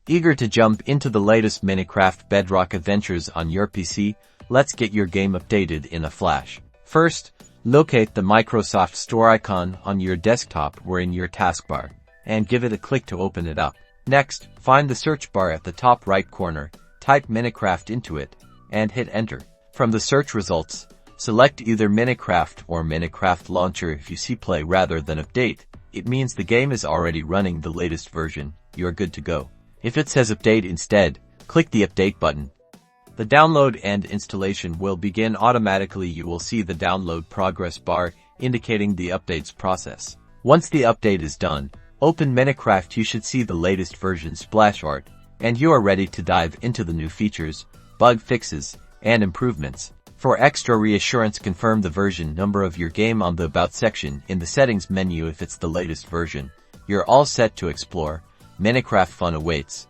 Eager to jump into the latest Minecraft Bedrock adventures on your PC? Let's get your game updated in a flash. First, locate the Microsoft Store icon on your desktop or in your taskbar, and give it a click to open it up. Next, find the search bar at the top right corner, type Minecraft into it, and hit enter. From the search results, select either Minecraft or Minecraft Launcher. If you see play rather than update, it means the game is already running the latest version. You're good to go. If it says update instead, click the update button. The download and installation will begin automatically. You will see the download progress bar indicating the updates process. Once the update is done, open Minecraft. You should see the latest version splash art, and you are ready to dive into the new features, bug fixes, and improvements. For extra reassurance, confirm the version number of your game on the About section in the settings menu. If it's the latest version, you're all set to explore. Minecraft fun awaits.